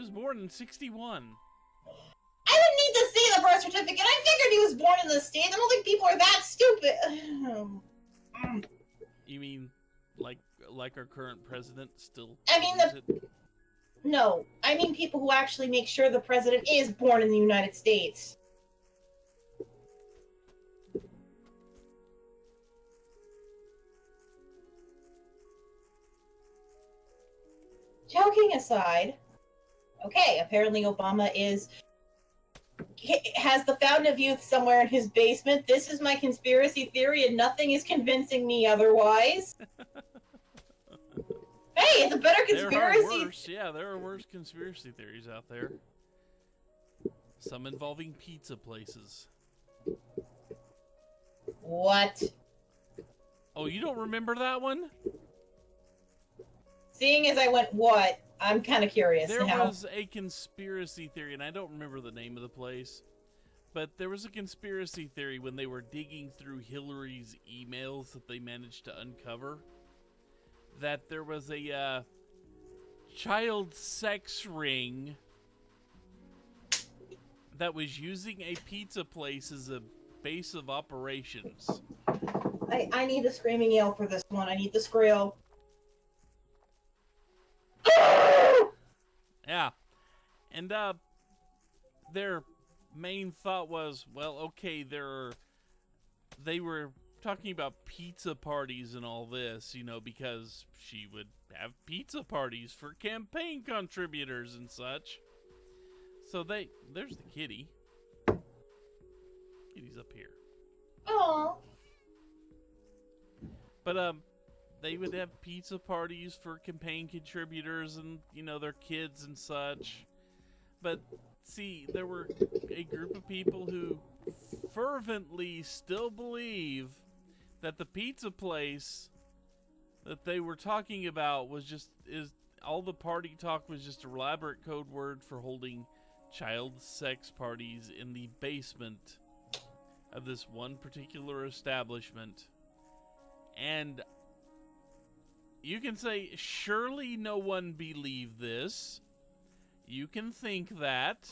was born in 61. I didn't need to see the birth certificate. I figured he was born in the States. I don't think people are that stupid. You mean like our current president still? I mean No, I mean people who actually make sure the president is born in the United States. Joking aside, okay, apparently Obama has the Fountain of Youth somewhere in his basement. This is my conspiracy theory, and nothing is convincing me otherwise. Hey, it's a better conspiracy. There are worse. Yeah, there are worse conspiracy theories out there. Some involving pizza places. What? Oh, you don't remember that one? Seeing as I went, what? I'm kind of curious now. There was was a conspiracy theory, and I don't remember the name of the place, but there was a conspiracy theory when they were digging through Hillary's emails that they managed to uncover, that there was a child sex ring that was using a pizza place as a base of operations. I need a screaming yell for this one. I need the squeal. Yeah. And their main thought was, well, okay, they were talking about pizza parties and all this, you know, because she would have pizza parties for campaign contributors and such. So there's the kitty. Kitty's up here. Aww. But they would have pizza parties for campaign contributors and, you know, their kids and such. But see, there were a group of people who fervently still believe that the pizza place that they were talking about was all the party talk was just a elaborate code word for holding child sex parties in the basement of this one particular establishment. And you can say, surely no one believed this. You can think that.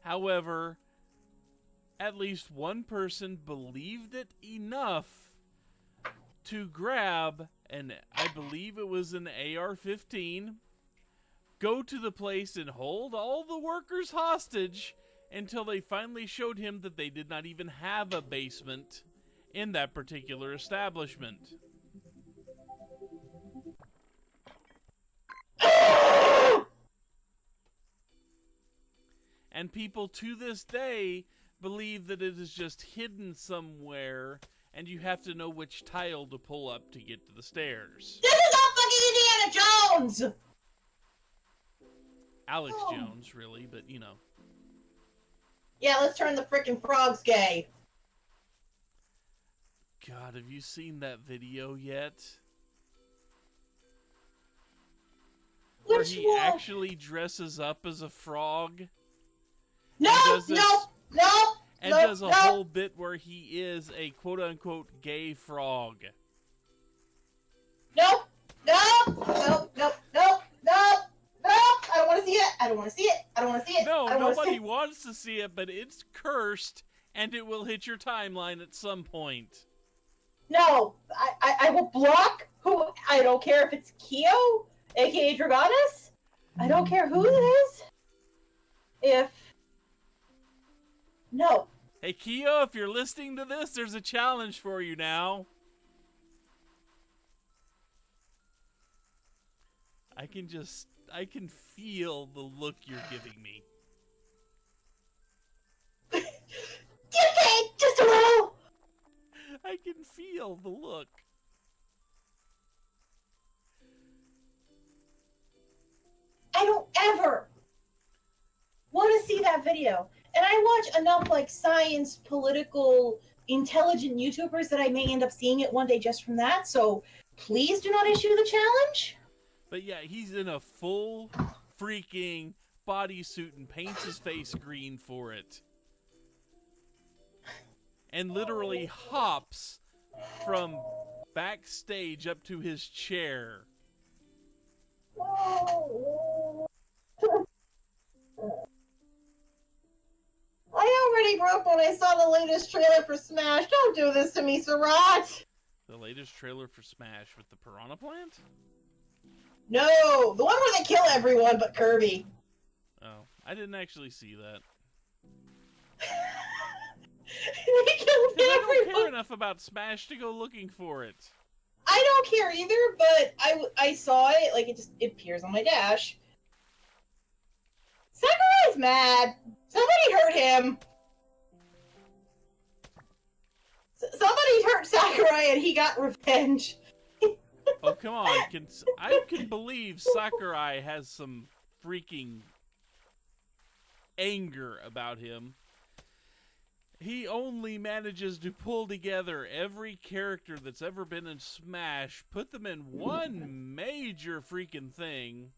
However, at least one person believed it enough to grab, and I believe it was an AR-15, go to the place and hold all the workers hostage until they finally showed him that they did not even have a basement in that particular establishment. And people to this day believe that it is just hidden somewhere, and you have to know which tile to pull up to get to the stairs. This is all fucking Indiana Jones! Alex Jones, really, but you know. Yeah, let's turn the frickin' frogs gay. God, have you seen that video yet? Where he actually dresses up as a frog? No! And does a whole bit where he is a quote-unquote gay frog. Nope! I don't want to see it! I don't want to see it! No, nobody wants to see it, but it's cursed, and it will hit your timeline at some point. No! I will block who... I don't care if it's Kyo, aka Dragonis. I don't care who it is. If... No. Hey, Kyo, if you're listening to this, there's a challenge for you now. I can feel the look you're giving me. Okay, just a little! I can feel the look. I don't ever want to see that video. And I watch enough, like, science, political, intelligent YouTubers that I may end up seeing it one day just from that, so please do not issue the challenge. But yeah, he's in a full freaking bodysuit and paints his face green for it. And literally hops from backstage up to his chair. broke when I saw the latest trailer for Smash. Don't do this to me, Sarat! The latest trailer for Smash with the Piranha Plant? No! The one where they kill everyone but Kirby. Oh, I didn't actually see that. They killed I everyone! don't care enough about Smash to go looking for it. I don't care either, but I saw it, like, it appears on my dash. Sakurai's mad! Somebody hurt him! Somebody hurt Sakurai and he got revenge. Oh, come on. I can believe Sakurai has some freaking anger about him. He only manages to pull together every character that's ever been in Smash, put them in one major freaking thing.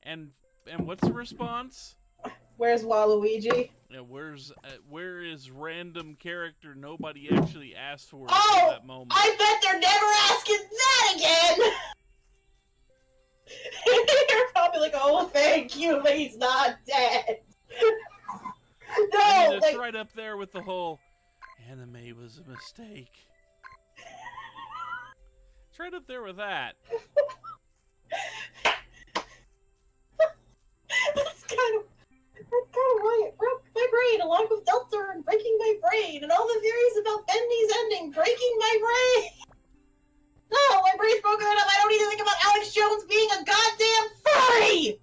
And what's the response? Where's Waluigi? Yeah, where is random character nobody actually asked for at that moment? I bet they're never asking that again! You're probably like, oh, thank you, but he's not dead. No, I mean, it's like, right up there with the whole anime was a mistake. It's right up there with that. That's kind of why it broke my brain, along with Delta and breaking my brain, and all the theories about Bendy's ending breaking my brain. No, my brain's broken enough. I don't need to think about Alex Jones being a goddamn furry.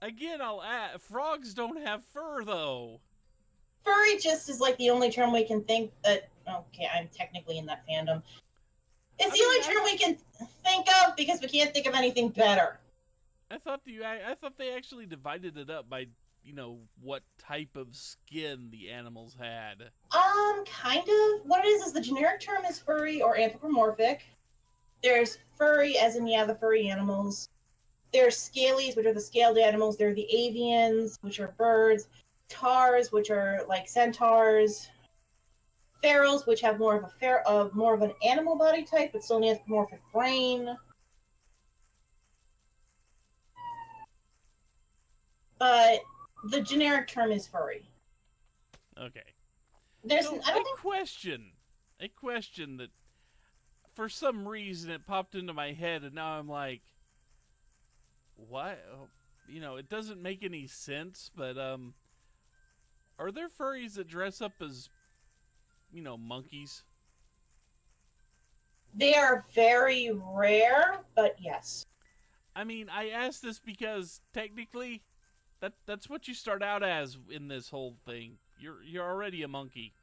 Again, I'll add, frogs don't have fur, though. Furry just is like the only term we can think that... Okay, I'm technically in that fandom. It's the only term we can think of because we can't think of anything better. I thought they actually divided it up by, you know, what type of skin the animals had. Kind of. What it is the generic term is furry or anthropomorphic. There's furry, as in, yeah, the furry animals. There's scalies, which are the scaled animals. There are the avians, which are birds. Tars, which are like centaurs. Ferals, which have more of an animal body type, but still an anthropomorphic brain. But the generic term is furry. Okay. There's So, a question that for some reason it popped into my head, and now I'm like, what? You know, it doesn't make any sense, but are there furries that dress up as, you know, monkeys? They are very rare, but yes. I mean, I ask this because technically that's what you start out as in this whole thing. You're already a monkey.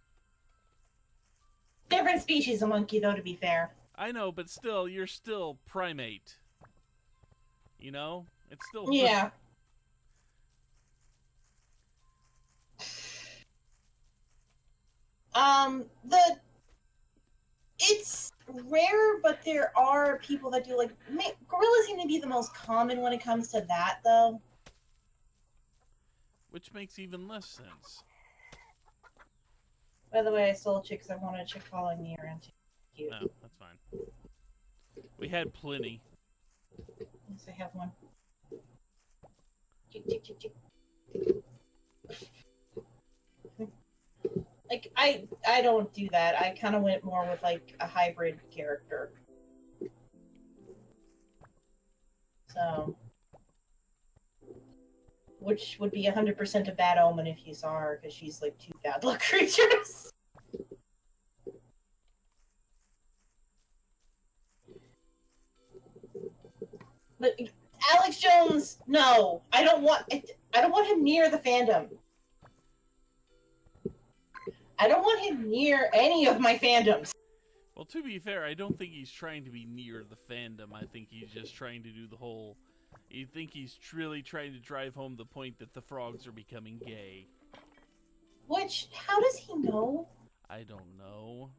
Different species of monkey, though, to be fair. I know, but still, you're still primate. You know? It's still... Yeah. It's rare, but there are people that do, like... Gorillas seem to be the most common when it comes to that, though. Which makes even less sense. By the way, I stole a chick because I wanted a chick following me around too. Cute. No, that's fine. We had plenty. Yes, I have one. Chick, chick, chick, chick. Like, I don't do that. I kind of went more with, like, a hybrid character. So... Which would be 100% a bad omen if you saw her, because she's, like, 2 bad luck creatures. But Alex Jones, no. I don't want him near the fandom. I don't want him near any of my fandoms. Well, to be fair, I don't think he's trying to be near the fandom. I think he's just trying to do the whole... You think he's really trying to drive home the point that the frogs are becoming gay. Which, how does he know? I don't know.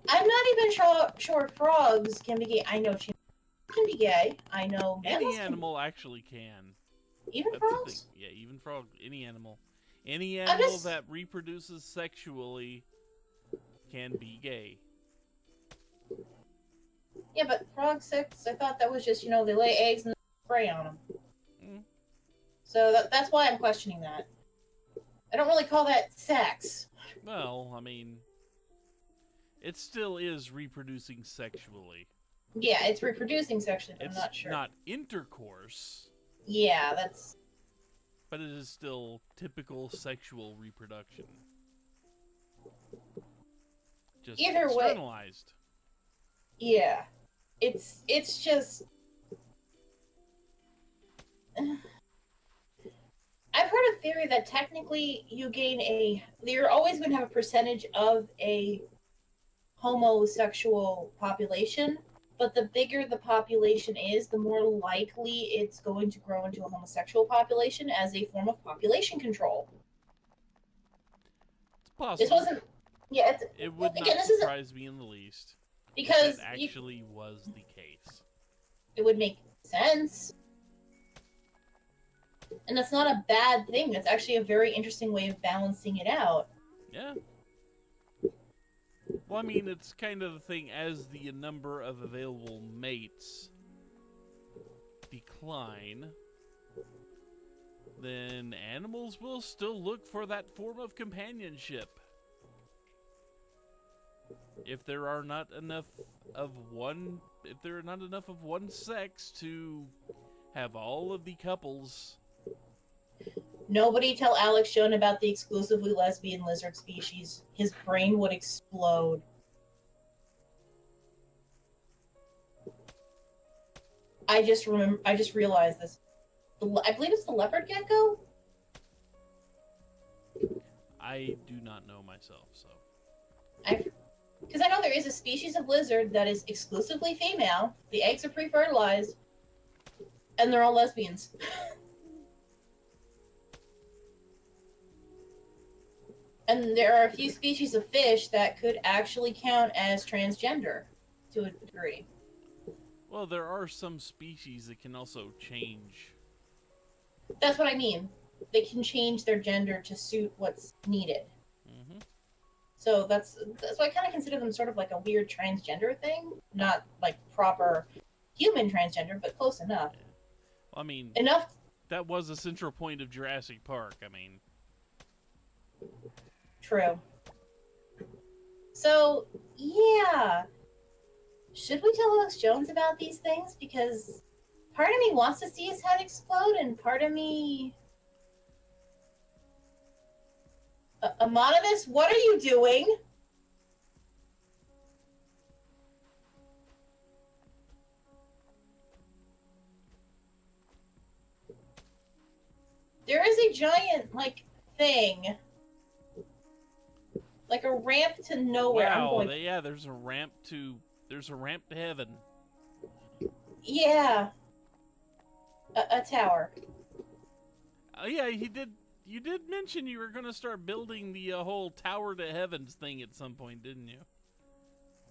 I'm not even sure frogs can be gay. I know she can be gay. I know mammals Any animal actually can. Even That's the frogs? thing. Yeah, even frog. Any animal. Any animal that reproduces sexually can be gay. Yeah, but frog sex, I thought that was just, you know, they lay eggs and spray on them. So that's why I'm questioning that. I don't really call that sex. Well, I mean, it still is reproducing sexually. Yeah, it's reproducing sexually, but It's I'm not sure. not intercourse. Yeah, that's... But it is still typical sexual reproduction. Just Either way... externalized. Yeah. It's just... I've heard a theory that technically you gain a... You're always going to have a percentage of a homosexual population, but the bigger the population is, the more likely it's going to grow into a homosexual population as a form of population control. It's possible. This wasn't... Yeah, it would again, not surprise me in the least. Because... If that actually was the case. It would make sense. And that's not a bad thing. That's actually a very interesting way of balancing it out. Yeah. Well, I mean, it's kind of the thing, as the number of available mates decline, then animals will still look for that form of companionship. If there are not enough of one sex to have all of the couples. Nobody tell Alex Jones about the exclusively lesbian lizard species. His brain would explode. I just realized this. I believe it's the leopard gecko? I do not know myself, so. Because I know there is a species of lizard that is exclusively female. The eggs are pre-fertilized. And they're all lesbians. And there are a few species of fish that could actually count as transgender to a degree. Well, there are some species that can also change. That's what I mean. They can change their gender to suit what's needed. Mm-hmm. So that's why I kind of consider them sort of like a weird transgender thing. Not like proper human transgender, but close enough. Yeah. Well, I mean, enough. That was a central point of Jurassic Park. I mean, true. So yeah, should we tell Alex Jones about these things? Because part of me wants to see his head explode, and part of me... Amonimus, what are you doing? There is a giant, like, thing. Like a ramp to nowhere. wow, there's a ramp to heaven. Yeah. A tower. Oh yeah, you did mention you were going to start building the whole Tower to Heavens thing at some point, didn't you?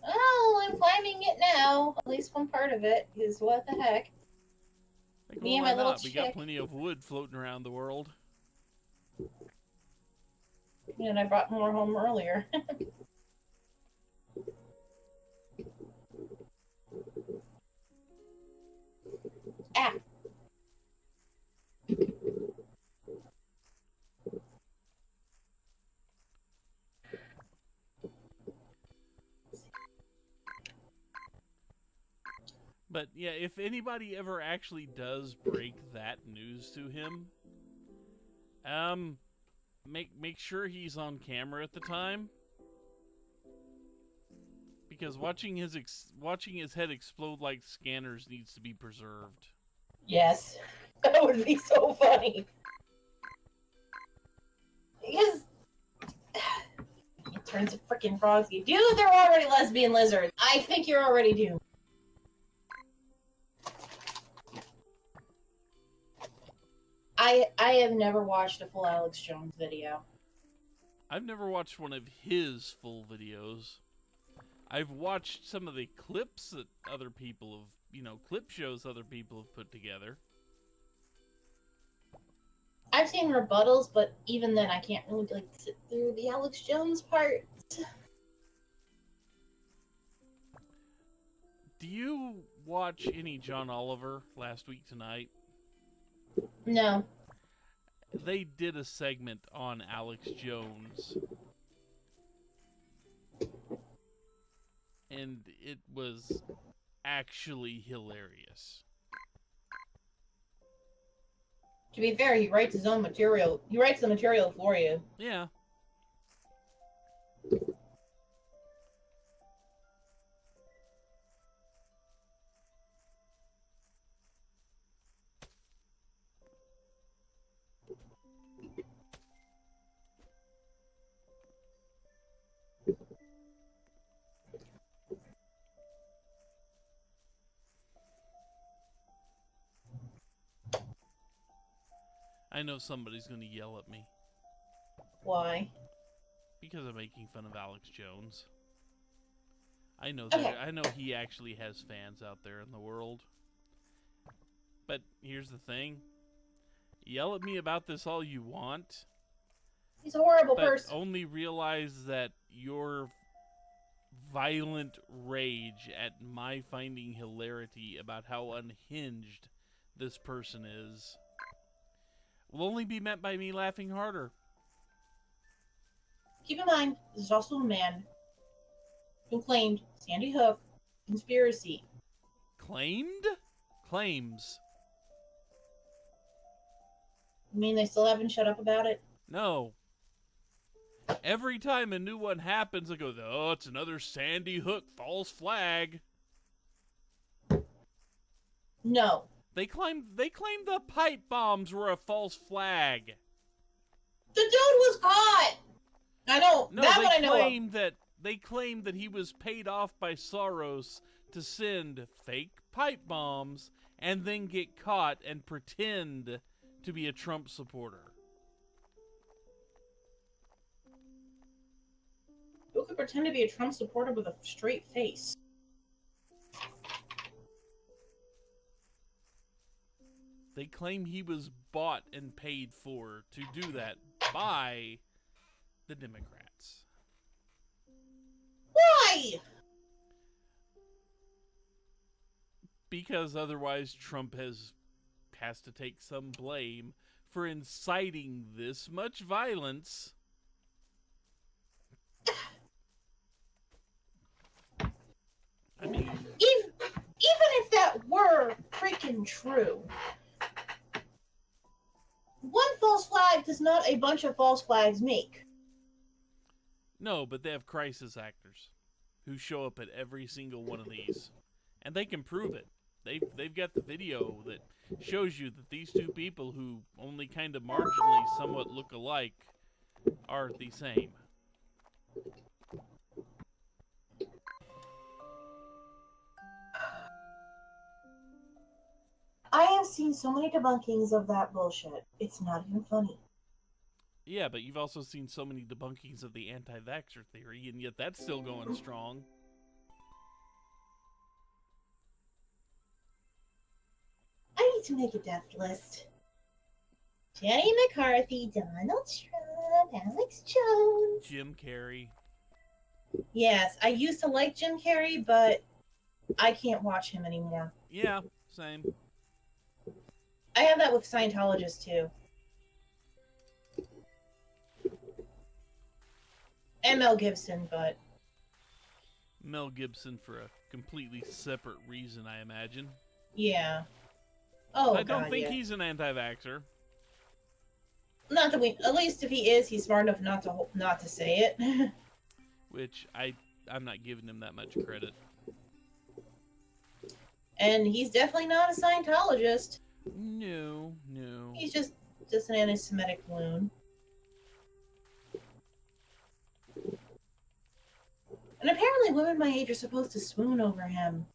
Oh, I'm climbing it now. At least one part of it. Because what the heck? Like, Me and well, my little not? We chick. got plenty of wood floating around the world. And I brought more home earlier. Ah! But yeah, if anybody ever actually does break that news to him, make sure he's on camera at the time, because watching his head explode like scanners needs to be preserved. Yes. That would be so funny. Because it turns to freaking frogs. Dude, they're already lesbian lizards. I think you're already doomed. I have never watched a full Alex Jones video. I've never watched one of his full videos. I've watched some of the clips that other people have, clip shows other people have put together. I've seen rebuttals, but even then I can't really sit through the Alex Jones part. Do you watch any John Oliver Last Week Tonight? No. they did a segment on Alex Jones, and it was actually hilarious. To be fair, he writes his own material. He writes the material for you. Yeah. I know somebody's going to yell at me. Why? Because I'm making fun of Alex Jones. I know Okay. I know he actually has fans out there in the world. But here's the thing. Yell at me about this all you want. He's a horrible but person. only realize that your violent rage at my finding hilarity about how unhinged this person is will only be met by me laughing harder. Keep in mind, this is also a man who claimed Sandy Hook conspiracy. Claimed? Claims. You mean they still haven't shut up about it? No. Every time a new one happens, I go, oh, it's another Sandy Hook false flag. No. They claimed the pipe bombs were a false flag. The dude was caught! I know. No, that one I know of. They claimed that he was paid off by Soros to send fake pipe bombs and then get caught and pretend to be a Trump supporter. Who could pretend to be a Trump supporter with a straight face? They claim he was bought and paid for to do that by the Democrats. Why? Because otherwise Trump has to take some blame for inciting this much violence. I mean, Even if that were freaking true, one false flag does not a bunch of false flags make. no, but they have crisis actors who show up at every single one of these, and they can prove it. They've got the video that shows you that these two people who only kind of marginally somewhat look alike are the same. I have seen so many debunkings of that bullshit. It's not even funny. Yeah, but you've also seen so many debunkings of the anti-vaxxer theory, and yet that's still going strong. I need to make a death list. Jenny McCarthy, Donald Trump, Alex Jones. Jim Carrey. Yes, I used to like Jim Carrey, but I can't watch him anymore. Yeah, same. I have that with Scientologists, too. And Mel Gibson, but... Mel Gibson for a completely separate reason, I imagine. yeah. Oh, I don't God, think yeah. he's an anti-vaxxer. Not that we... At least if he is, he's smart enough not to say it. Which I'm not giving him that much credit. And he's definitely not a Scientologist. No. He's just an anti-Semitic loon. And apparently women my age are supposed to swoon over him.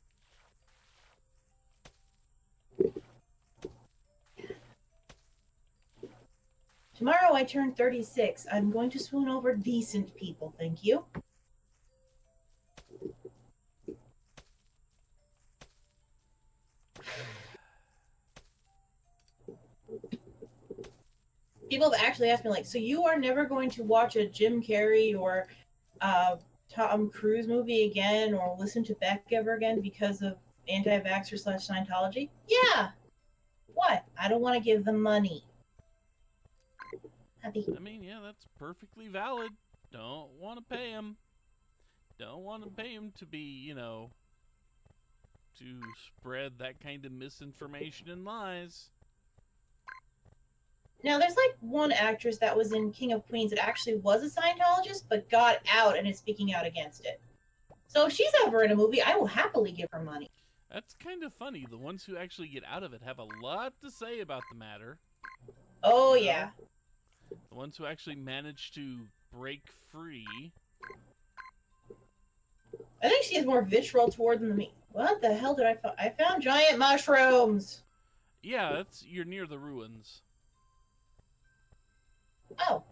Tomorrow I turn 36. I'm going to swoon over decent people, thank you. People have actually asked me, like, so you are never going to watch a Jim Carrey or Tom Cruise movie again or listen to Beck ever again because of anti-vaxxer / Scientology? Yeah. What? I don't want to give them money. happy. I mean, yeah, that's perfectly valid. Don't want to pay him. Don't want to pay him to be, to spread that kind of misinformation and lies. Now, there's like one actress that was in King of Queens that actually was a Scientologist, but got out and is speaking out against it. So if she's ever in a movie, I will happily give her money. That's kind of funny. The ones who actually get out of it have a lot to say about the matter. Oh, yeah. The ones who actually manage to break free. I think she has more vitriol toward than me. What the hell did I find? I found giant mushrooms! Yeah, you're near the ruins. Oh.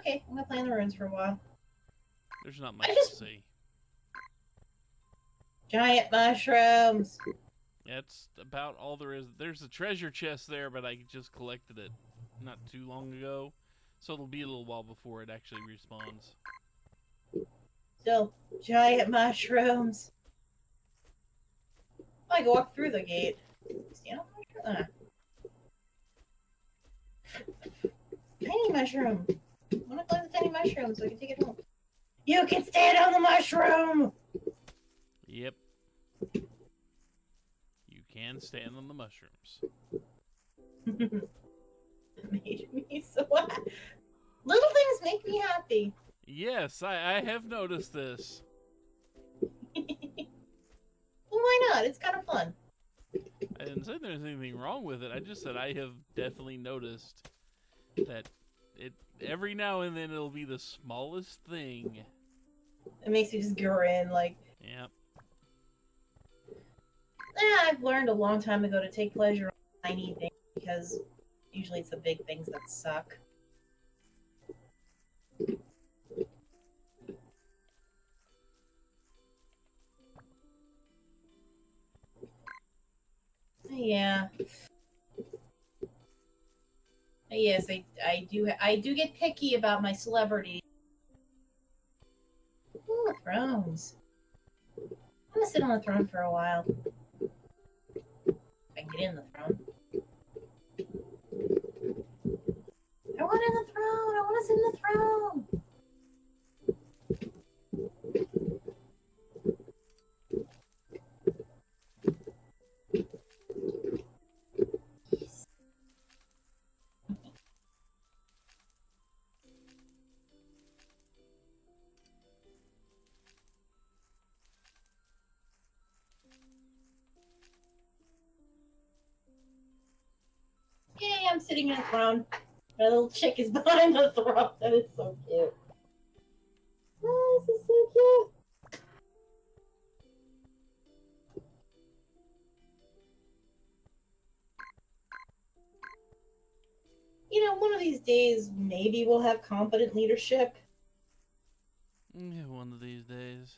Okay, I'm gonna play in the ruins for a while. There's not much to see. Giant mushrooms! That's about all there is. There's a treasure chest there, but I just collected it not too long ago. So it'll be a little while before it actually respawns. Still, giant mushrooms. I can walk through the gate. Stand on the mushroom? Tiny mushroom. I want to collect the tiny mushroom so I can take it home. You can stand on the mushroom! Yep. You can stand on the mushrooms. It made me so happy. Little things make me happy. Yes, I have noticed this. Well, why not? It's kind of fun. I didn't say there's anything wrong with it. I just said I have definitely noticed that every now and then it'll be the smallest thing. It makes me just grin, like... Yep. I've learned a long time ago to take pleasure in tiny things, because usually it's the big things that suck. Yeah. Yes, I do get picky about my celebrities. Ooh, thrones. I'm gonna sit on the throne for a while. If I can get in the throne. I want in the throne! I want to sit in the throne! Yay, I'm sitting in a throne. My little chick is behind the throne. That is so cute. Oh, this is so cute. You know, one of these days, maybe we'll have competent leadership. Yeah, one of these days.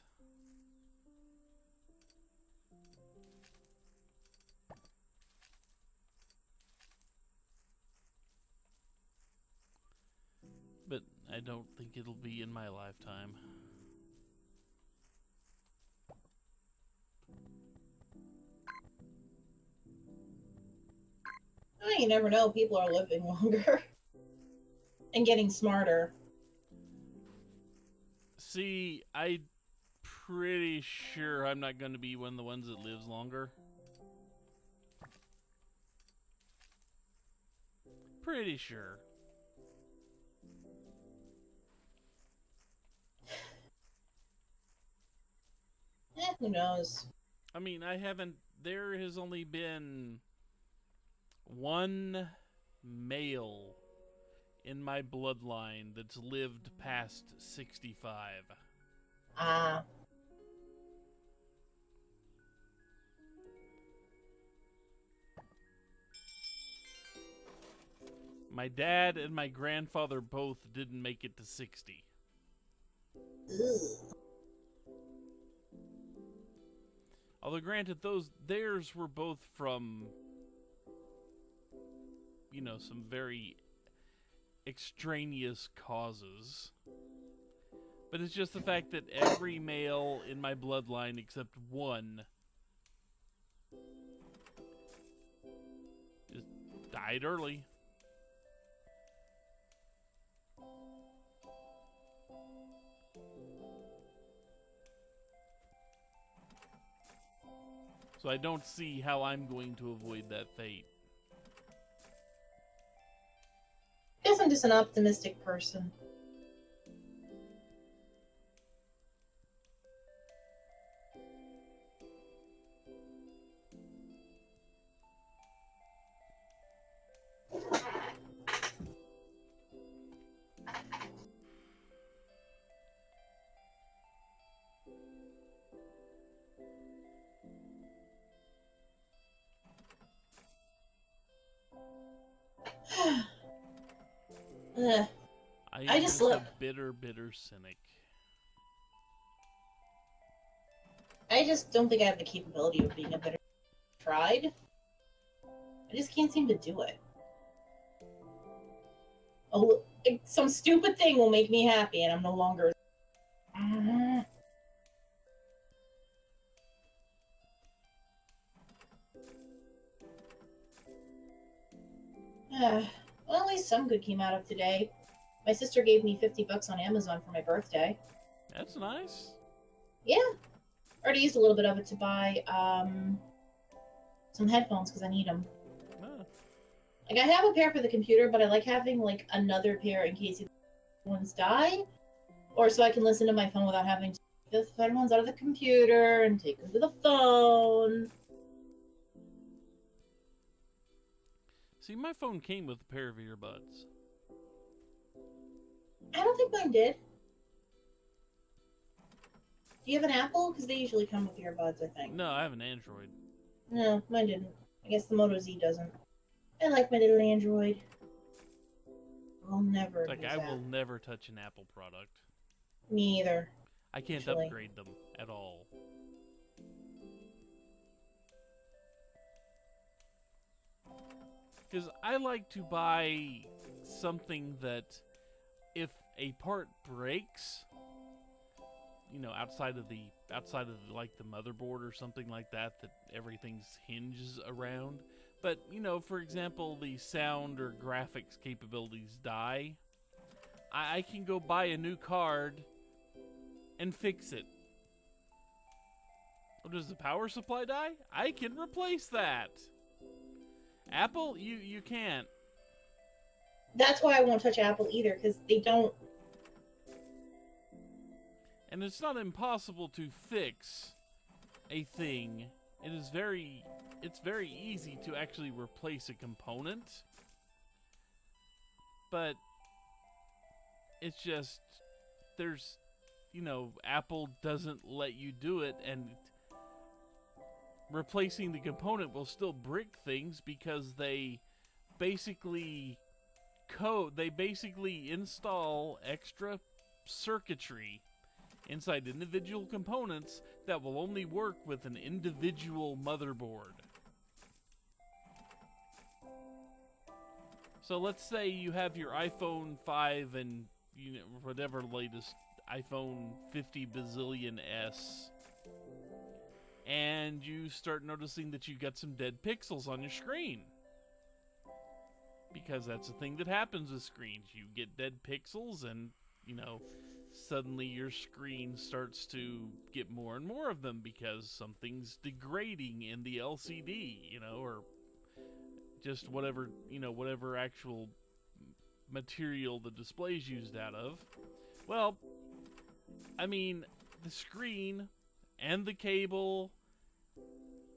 But I don't think it'll be in my lifetime. Oh, you never know. People are living longer. And getting smarter. See, I'm pretty sure I'm not going to be one of the ones that lives longer. Pretty sure. Who knows? I mean, there has only been one male in my bloodline that's lived past 65. Ah. My dad and my grandfather both didn't make it to 60. Ugh. Although granted, theirs were both from, some very extraneous causes. But it's just the fact that every male in my bloodline except one just died early. So I don't see how I'm going to avoid that fate. Guess I'm just an optimistic person. Ugh. I I am just a look. bitter, bitter cynic. I just don't think I have the capability of being a better tried. I just can't seem to do it. Oh, some stupid thing will make me happy, and I'm no longer. Well, at least some good came out of today. My sister gave me $50 on Amazon for my birthday. That's nice. Yeah. Already used a little bit of it to buy some headphones because I need them. Oh. Like, I have a pair for the computer, but I like having like another pair in case ones die, or so I can listen to my phone without having to take the headphones out of the computer and take them to the phone. See, my phone came with a pair of earbuds. I don't think mine did. Do you have an Apple? Because they usually come with earbuds, I think. No, I have an Android. No, mine didn't. I guess the Moto Z doesn't. I like my little Android. I'll never Like, use I that. will never touch an Apple product. Me either. I can't Actually. upgrade them at all. Because I like to buy something that if a part breaks, you know, outside of like the motherboard or something like that everything's hinges around. But, you know, for example, the sound or graphics capabilities die, I can go buy a new card and fix it. Oh, does the power supply die? I can replace that. Apple, you can't. That's why I won't touch Apple either, because they don't. And it's not impossible to fix a thing. It's very easy to actually replace a component. But it's just, there's, you know, Apple doesn't let you do it, and replacing the component will still brick things because they basically install extra circuitry inside individual components that will only work with an individual motherboard. So let's say you have your iPhone 5 and, you know, whatever latest iPhone 50 bazillion S, and you start noticing that you got some dead pixels on your screen. Because that's a thing that happens with screens. You get dead pixels and, you know, suddenly your screen starts to get more and more of them because something's degrading in the LCD, you know, or just whatever, you know, whatever actual material the display's used out of. Well, I mean, the screen and the cable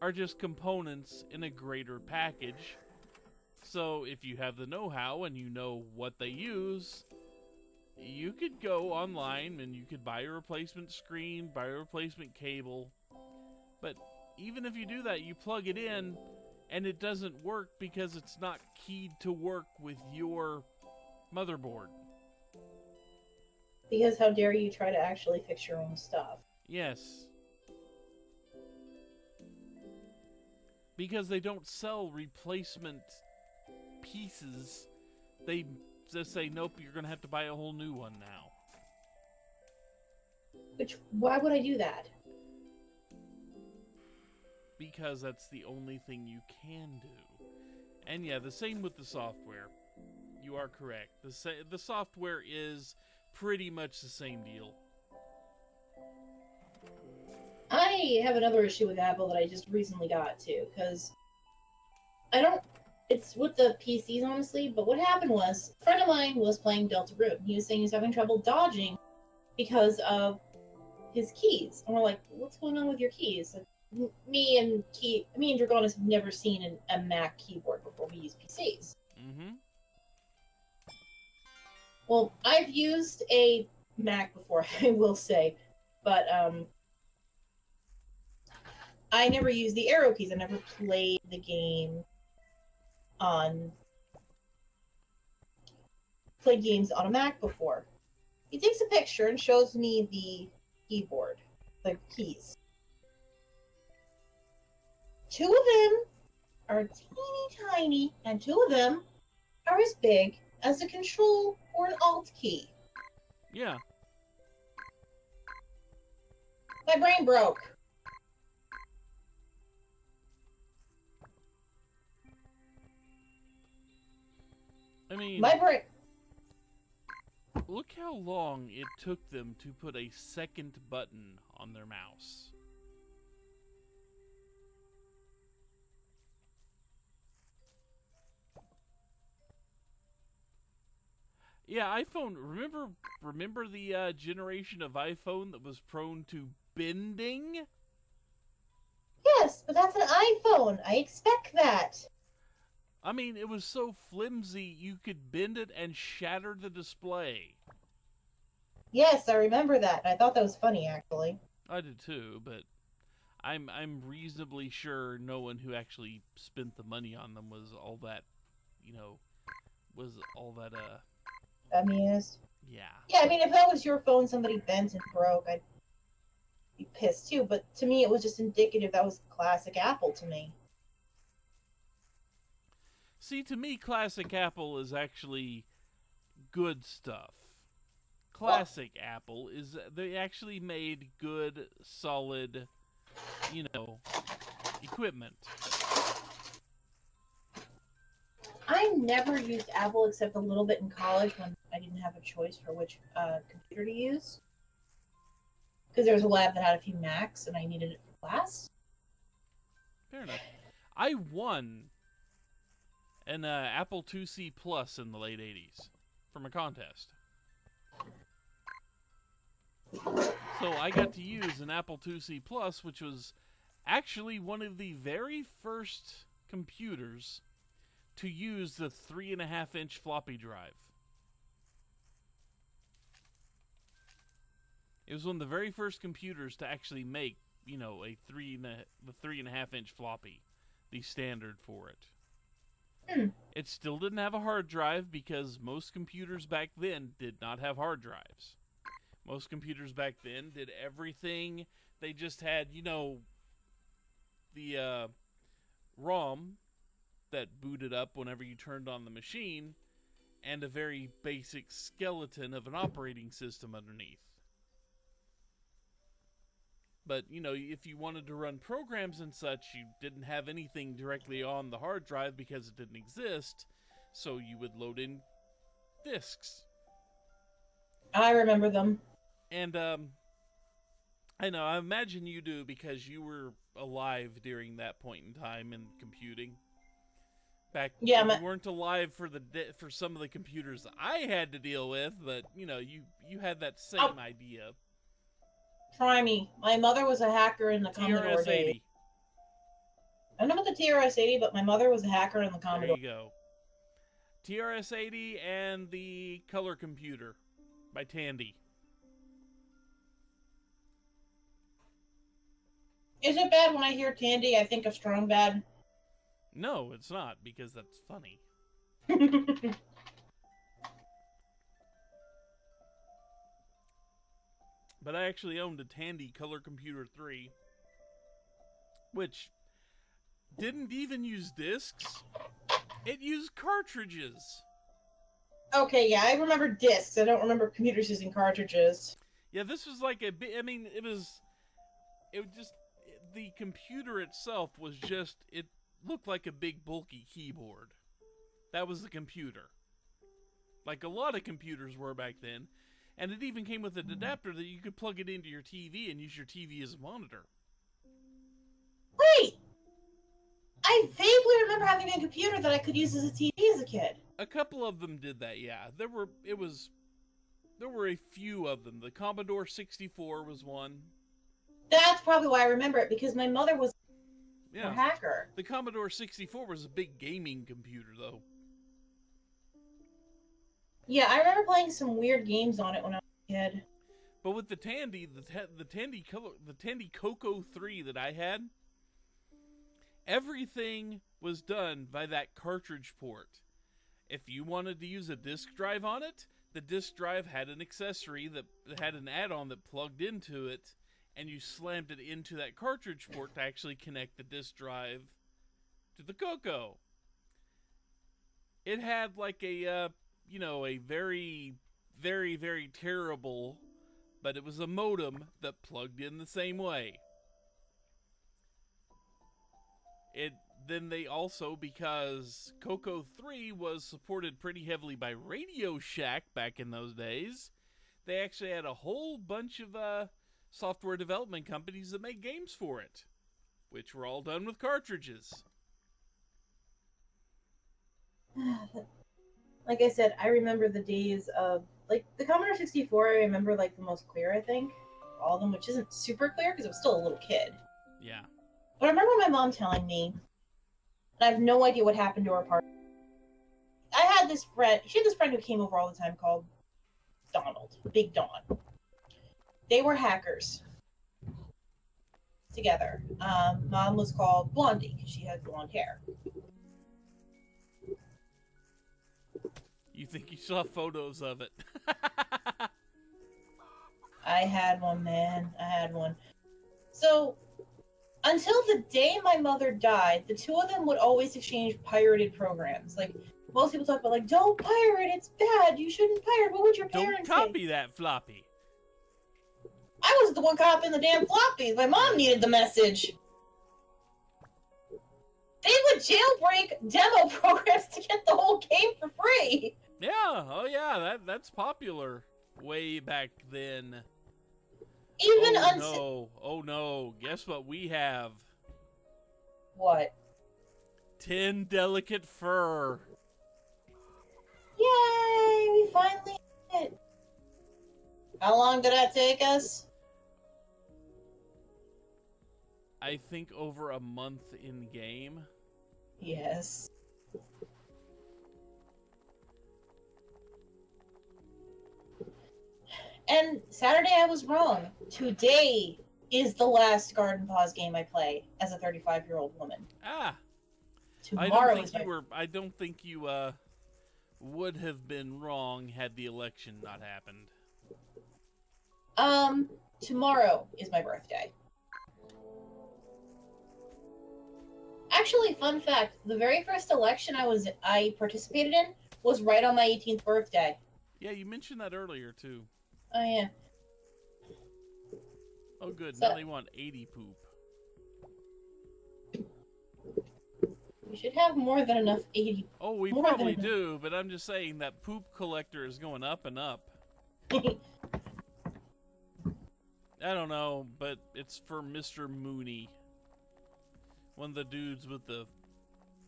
are just components in a greater package. So if you have the know-how and you know what they use, you could go online and you could buy a replacement screen, buy a replacement cable. But even if you do that, you plug it in and it doesn't work because it's not keyed to work with your motherboard. Because how dare you try to actually fix your own stuff? Yes. Because they don't sell replacement pieces. They just say, nope, you're going to have to buy a whole new one now. Which, why would I do that? Because that's the only thing you can do. And yeah, the same with the software. You are correct. The software is pretty much the same deal. I I have another issue with Apple that I just recently got too, because I don't. It's with the PCs, honestly. But what happened was, a friend of mine was playing Deltarune. He was saying he's having trouble dodging because of his keys, and we're like, "What's going on with your keys?" Like, me and Dragonis have never seen a Mac keyboard before. We use PCs. Mm-hmm. Well, I've used a Mac before, I will say, but I never used the arrow keys. I never played the game played games on a Mac before. He takes a picture and shows me the keyboard, the keys. Two of them are teeny tiny, and two of them are as big as a Control or an Alt key. Yeah. My brain broke. I mean, My brain. look how long it took them to put a second button on their mouse. Yeah, iPhone. Remember the generation of iPhone that was prone to bending? Yes, but that's an iPhone. I expect that. I mean, it was so flimsy you could bend it and shatter the display. Yes, I remember that. I thought that was funny, actually. I did too, but I'm reasonably sure no one who actually spent the money on them was all that, Amused. yeah. Yeah, I mean, if that was your phone, somebody bent and broke, I'd be pissed too. But to me, it was just indicative. That was classic Apple to me. See, to me, classic Apple is actually good stuff. Classic Apple is they actually made good, solid, equipment. I never used Apple except a little bit in college when I didn't have a choice for which computer to use. Because there was a lab that had a few Macs and I needed it for class. Fair enough. I won an Apple IIc Plus in the late 80s from a contest. So I got to use an Apple IIc Plus, which was actually one of the very first computers to use the 3.5-inch floppy drive. It was one of the very first computers to actually make, the 3.5-inch floppy, the standard for it. It still didn't have a hard drive because most computers back then did not have hard drives. Most computers back then did everything. They just had, the ROM that booted up whenever you turned on the machine, and a very basic skeleton of an operating system underneath. But, if you wanted to run programs and such, you didn't have anything directly on the hard drive because it didn't exist, so you would load in disks. I remember them. And, I know, I imagine you do because you were alive during that point in time in computing. You weren't alive for some of the computers I had to deal with, but you had that same idea. Try me. My mother was a hacker in the Commodore days. I don't know about the TRS-80, but my mother was a hacker in the Commodore. There you go. TRS-80 and the Color Computer by Tandy. Is it bad when I hear Tandy? I think of Strong Bad. No, it's not, because that's funny. But I actually owned a Tandy Color Computer 3, which didn't even use discs. It used cartridges. Okay, yeah, I remember discs. I don't remember computers using cartridges. Yeah, this was like the computer itself was just, it looked like a big bulky keyboard. That was the computer. Like a lot of computers were back then. And it even came with an adapter that you could plug it into your TV and use your TV as a monitor. I vaguely remember having a computer that I could use as a TV as a kid. A couple of them did that, yeah. There were a few of them. The Commodore 64 was one. That's probably why I remember it, because my mother was Yeah. a hacker. The Commodore 64 was a big gaming computer, though. Yeah, I remember playing some weird games on it when I was a kid. But with the Tandy, the Tandy Coco 3 that I had, everything was done by that cartridge port. If you wanted to use a disk drive on it, the disk drive had an accessory that had an add-on that plugged into it, and you slammed it into that cartridge port to actually connect the disk drive to the Coco. It had like a very, very, very terrible, but it was a modem that plugged in the same way. Then they also, because Coco 3 was supported pretty heavily by Radio Shack back in those days, they actually had a whole bunch of software development companies that made games for it, which were all done with cartridges. Like I said, I remember the days of, like, the Commodore 64, I remember, like, the most clear, I think. All of them, which isn't super clear, because I was still a little kid. Yeah. But I remember my mom telling me, and I have no idea what happened to her party. She had this friend who came over all the time called Donald, Big Don. They were hackers together. Mom was called Blondie, because she had blonde hair. You think you saw photos of it? I had one, man. I had one. So, until the day my mother died, the two of them would always exchange pirated programs. Like, most people talk about, like, don't pirate, it's bad, you shouldn't pirate, what would your parents say? Don't copy that floppy. I was the one copying the damn floppies. My mom needed the message. They would jailbreak demo programs to get the whole game for free. Yeah, oh yeah, that's popular way back then. Even Oh no, guess what we have? What? 10 delicate fur. Yay, we finally did it. How long did that take us? I think over a month in game. Yes. And Saturday I was wrong. Today is the last Garden Paws game I play as a 35-year-old woman. Ah. Tomorrow I don't think you would have been wrong had the election not happened. Tomorrow is my birthday. Actually, fun fact, the very first election I participated in was right on my 18th birthday. Yeah, you mentioned that earlier too. Oh yeah. Oh good, So, now they want 80 poop. We should have more than enough 80. Oh, we probably do, but I'm just saying that poop collector is going up and up. I don't know, but it's for Mr. Mooney. One of the dudes with the,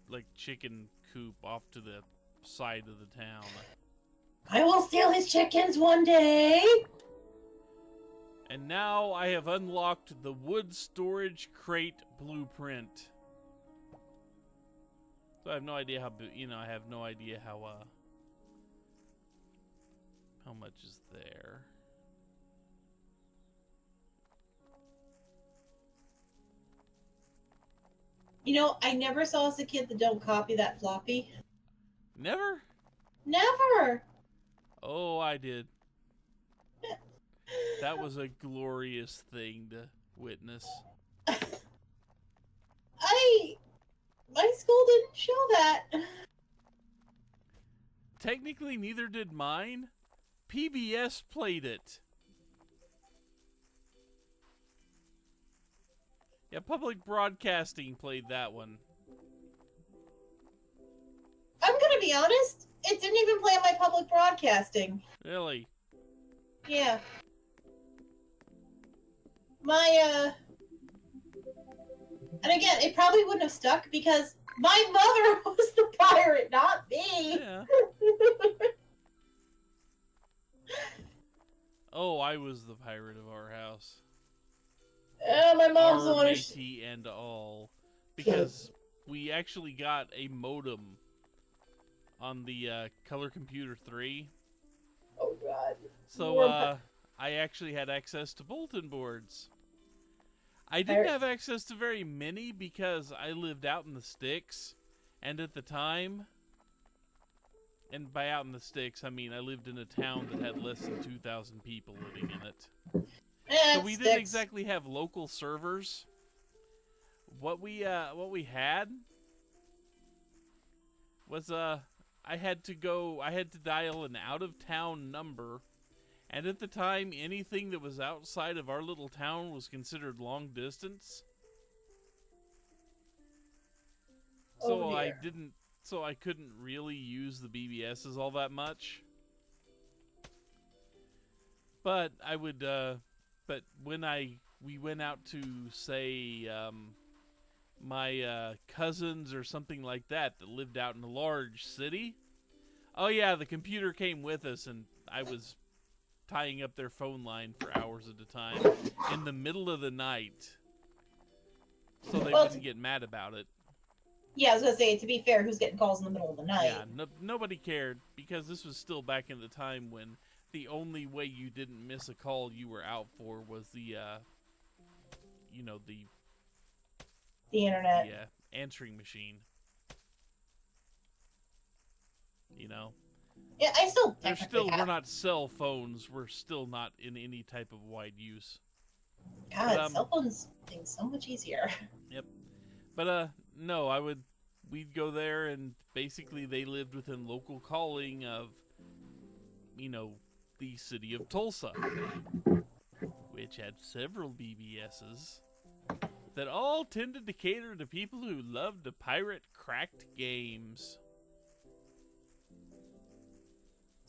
like, chicken coop off to the side of the town. I will steal his chickens one day! And now I have unlocked the wood storage crate blueprint. So I have no idea how, I have no idea how much is there. You know, I never saw as a kid that don't copy that floppy. Never? Never! Oh, I did. That was a glorious thing to witness. My school didn't show that. Technically, neither did mine. PBS played it. Yeah, public broadcasting played that one. I'm gonna be honest, it didn't even play on my public broadcasting. Really? Yeah. And again, it probably wouldn't have stuck because my mother was the pirate, not me. Yeah. Oh, I was the pirate of our house. My mom's the one who... Métis and all. Because we actually got a modem on the Color Computer 3. Oh, God. So, I actually had access to bulletin boards. I didn't have access to very many because I lived out in the sticks. And at the time... And by out in the sticks, I mean I lived in a town that had less than 2,000 people living in it. So we didn't exactly have local servers. What we had was I had to dial an out-of-town number, and at the time anything that was outside of our little town was considered long distance. So I couldn't really use the BBSs all that much. But I would, but when we went out to, say, my cousins or something like that lived out in a large city, oh yeah, the computer came with us, and I was tying up their phone line for hours at a time in the middle of the night, so they wouldn't get mad about it. Yeah, I was gonna say, to be fair, who's getting calls in the middle of the night? Yeah, nobody cared, because this was still back in the time when the only way you didn't miss a call you were out for was the internet. Yeah, answering machine. You know? Yeah, I still technically have. We're not cell phones, we're still not in any type of wide use. God, cell phones things so much easier. Yep. But, no, we'd go there, and basically they lived within local calling of, the city of Tulsa, which had several BBSs that all tended to cater to people who loved to pirate cracked games.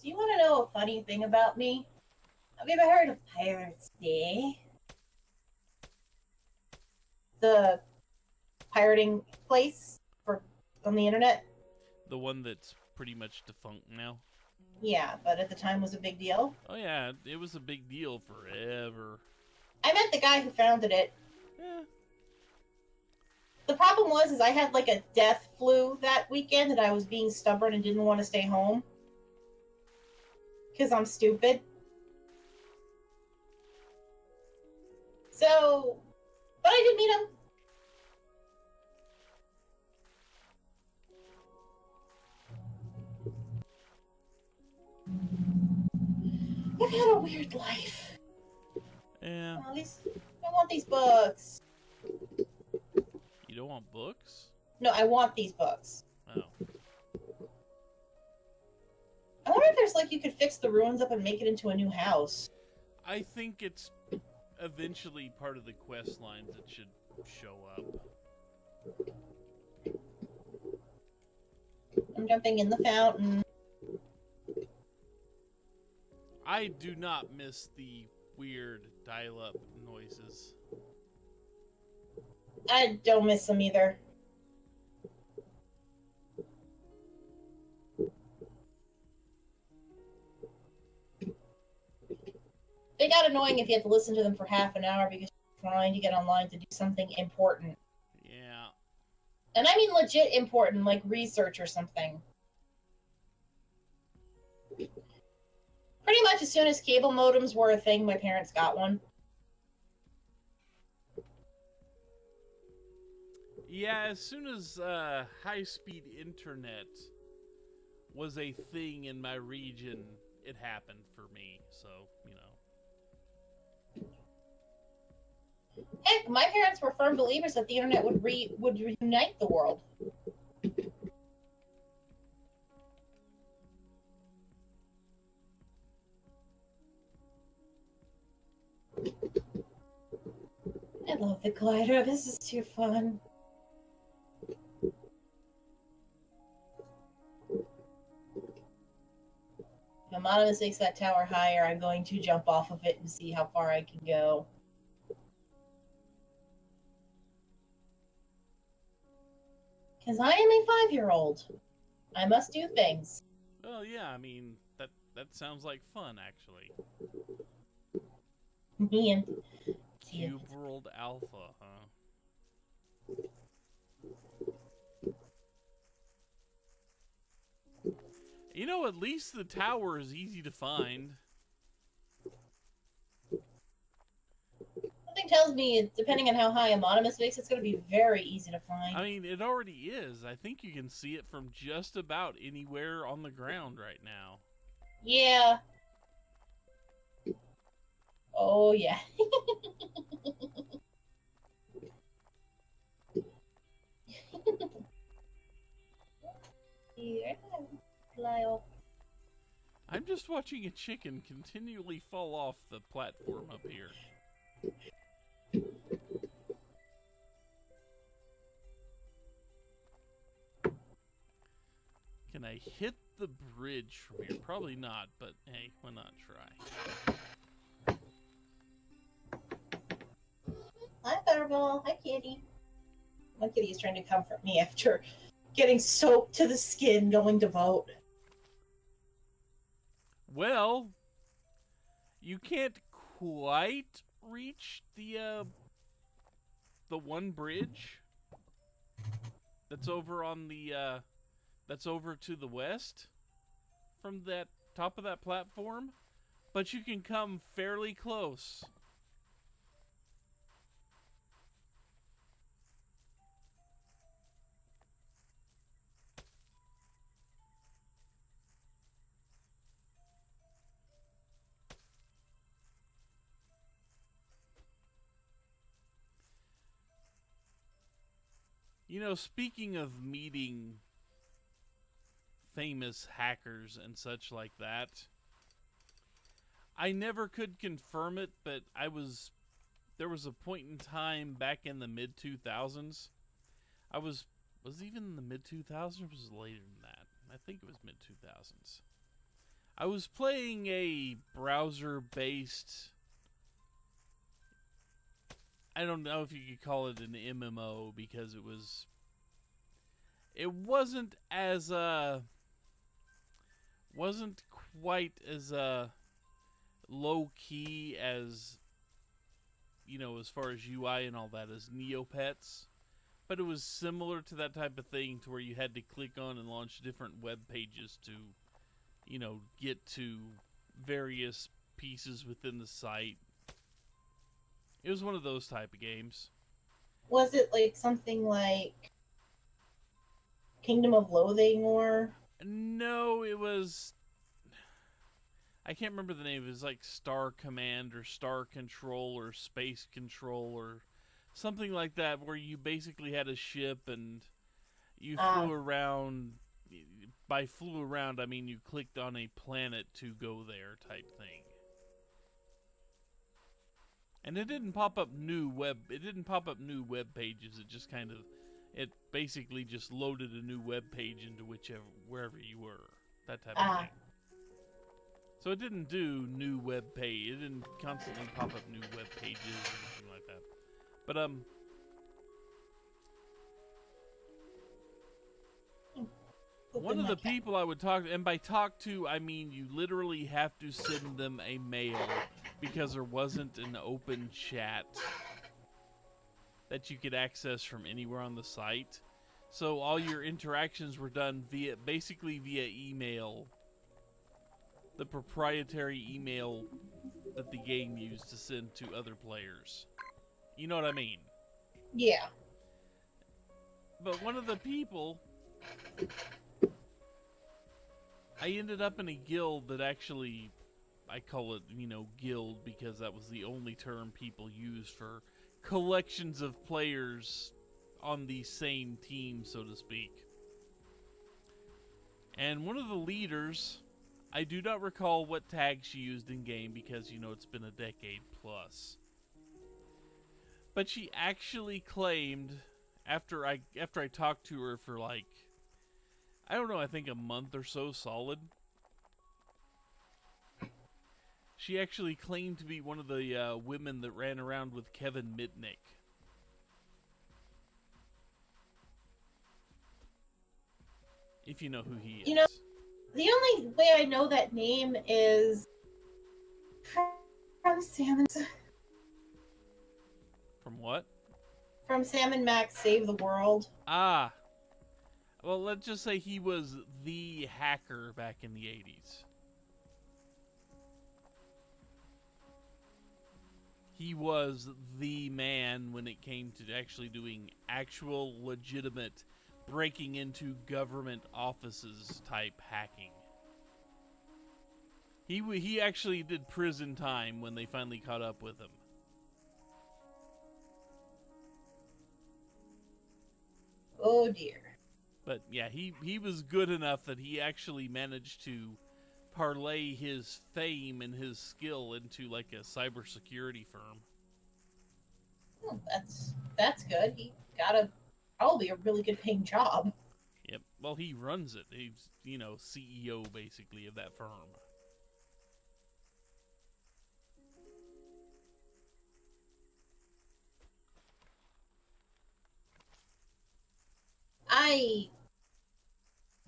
Do you want to know a funny thing about me? Have you ever heard of Pirates Day? The pirating place on the internet? The one that's pretty much defunct now. Yeah, but at the time was a big deal. Oh yeah, it was a big deal forever. I met the guy who founded it. Yeah. The problem was I had like a death flu that weekend, and I was being stubborn and didn't want to stay home. Because I'm stupid. So, but I did meet him. I've had a weird life. Yeah. Oh, I want these books. You don't want books? No, I want these books. Oh. I wonder if there's like you could fix the ruins up and make it into a new house. I think it's eventually part of the quest lines that should show up. I'm jumping in the fountain. I do not miss the weird dial-up noises. I don't miss them either. They got annoying if you had to listen to them for half an hour because you're trying to get online to do something important. Yeah. And I mean legit important, like research or something. Pretty much as soon as cable modems were a thing, my parents got one. Yeah, as soon as high-speed internet was a thing in my region, it happened for me, so, Heck, my parents were firm believers that the internet would reunite the world. I love the glider. This is too fun. If Amonimus makes that tower higher, I'm going to jump off of it and see how far I can go. Because I am a 5-year-old. I must do things. Well, yeah, I mean, that sounds like fun, actually. Me and Cube World Alpha, huh? You know, at least the tower is easy to find. Something tells me, depending on how high Amonimus makes, it's going to be very easy to find. I mean, it already is. I think you can see it from just about anywhere on the ground right now. Yeah. Oh, yeah. I'm just watching a chicken continually fall off the platform up here. Can I hit the bridge from here? Probably not, but hey, why not try? Hi, Butterball. Hi, Kitty. My kitty is trying to comfort me after getting soaked to the skin going to vote. Well, you can't quite reach the one bridge that's over on the that's over to the west from that top of that platform, but you can come fairly close. You know, speaking of meeting famous hackers and such like that, I never could confirm it, but there was a point in time back in the mid 2000s. Was it even in the mid 2000s or was it later than that? I think it was mid 2000s. I was playing a browser based, I don't know if you could call it an MMO because it wasn't as wasn't quite as low key as, you know, as far as UI and all that as Neopets, but it was similar to that type of thing to where you had to click on and launch different web pages to, you know, get to various pieces within the site. It was one of those type of games. Was it like something like Kingdom of Loathing or? No, it was, I can't remember the name. It was like Star Command or Star Control or Space Control or something like that, where you basically had a ship and you flew around. By flew around, I mean you clicked on a planet to go there type thing. And it didn't pop up new web. It didn't pop up new web pages. It just kind of, it basically just loaded a new web page into wherever you were. That type of thing. So it didn't do new web page. It didn't constantly pop up new web pages or anything like that. But one of the people I would talk to, and by talk to I mean you literally have to send them a mail because there wasn't an open chat that you could access from anywhere on the site. So all your interactions were done basically via email. The proprietary email that the game used to send to other players. You know what I mean? Yeah. But one of the people, I ended up in a guild that actually, I call it, you know, guild because that was the only term people used for collections of players on the same team, so to speak. And one of the leaders, I do not recall what tag she used in game because, you know, it's been a decade plus. But she actually claimed, after I talked to her for like, I don't know, I think a month or so solid, she actually claimed to be one of the women that ran around with Kevin Mitnick. If you know who he is. You know, the only way I know that name is from Salmon. From what? From Sam and Max Save the World. Ah. Well, let's just say he was the hacker back in the 80s. He was the man when it came to actually doing actual legitimate breaking into government offices type hacking. He actually did prison time when they finally caught up with him. Oh dear. But yeah, he was good enough that he actually managed to parlay his fame and his skill into like a cybersecurity firm. Oh, that's good. He got probably a really good paying job. Yep. Well, he runs it. He's, CEO basically of that firm. I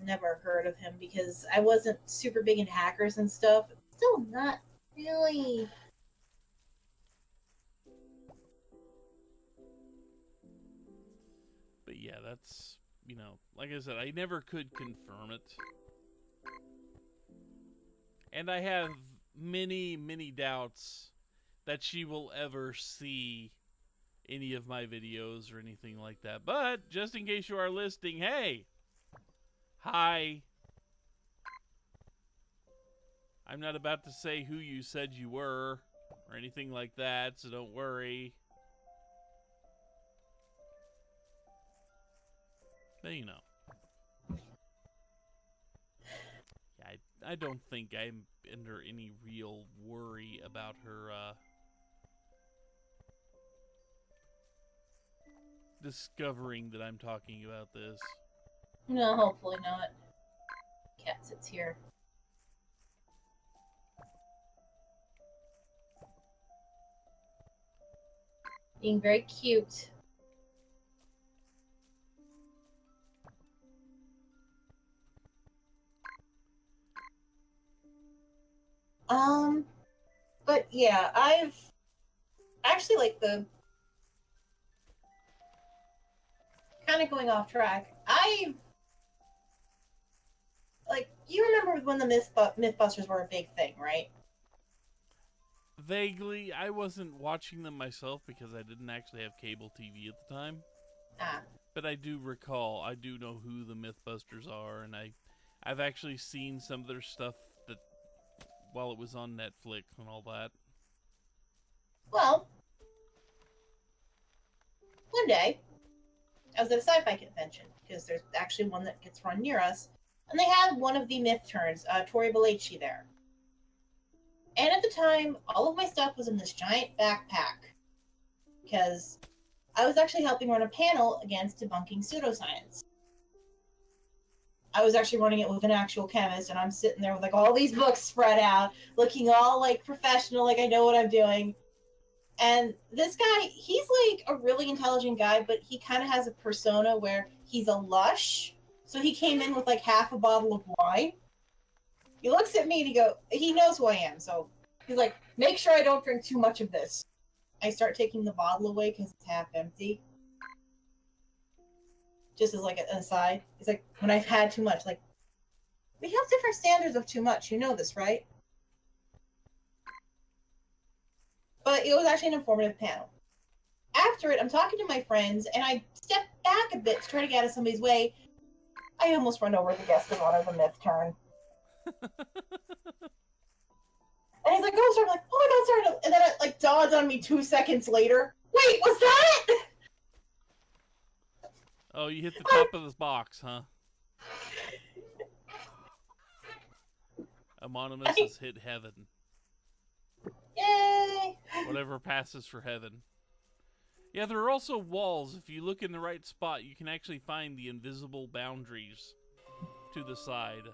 never heard of him because I wasn't super big in hackers and stuff. Still not really. But yeah, that's, like I said, I never could confirm it. And I have many, many doubts that she will ever see any of my videos or anything like that. But just in case you are listening, hey, hi. I'm not about to say who you said you were or anything like that, so don't worry. But yeah, I don't think I'm under any real worry about her discovering that I'm talking about this. No, hopefully not. Cat sits here. Being very cute. But yeah, I've actually kind of going off track. You remember when the Mythbusters were a big thing, right? Vaguely, I wasn't watching them myself because I didn't actually have cable TV at the time. Ah. But I do recall, I do know who the Mythbusters are, and I've actually seen some of their stuff that while it was on Netflix and all that. Well, one day, I was at a sci-fi convention, because there's actually one that gets run near us, and they had one of the myth turns, Tori Belleci, there. And at the time, all of my stuff was in this giant backpack, because I was actually helping run a panel against debunking pseudoscience. I was actually running it with an actual chemist, and I'm sitting there with all these books spread out, looking all professional, like I know what I'm doing. And this guy, he's a really intelligent guy, but he kind of has a persona where he's a lush. So he came in with half a bottle of wine. He looks at me and he knows who I am. So he's like, make sure I don't drink too much of this. I start taking the bottle away because it's half empty. Just as an aside. He's like, when I've had too much, we have different standards of too much. You know this, right? But it was actually an informative panel. After it, I'm talking to my friends, and I step back a bit to try to get out of somebody's way. I almost run over the guest of honor of a myth turn. And he's like, oh, sorry. I'm like, oh my god, sorry. And then it dawns on me 2 seconds later. Wait, was that? Oh, you hit the top of this box, huh? Amonimus has hit heaven. Yay! Whatever passes for heaven. Yeah, there are also walls. If you look in the right spot, you can actually find the invisible boundaries to the side.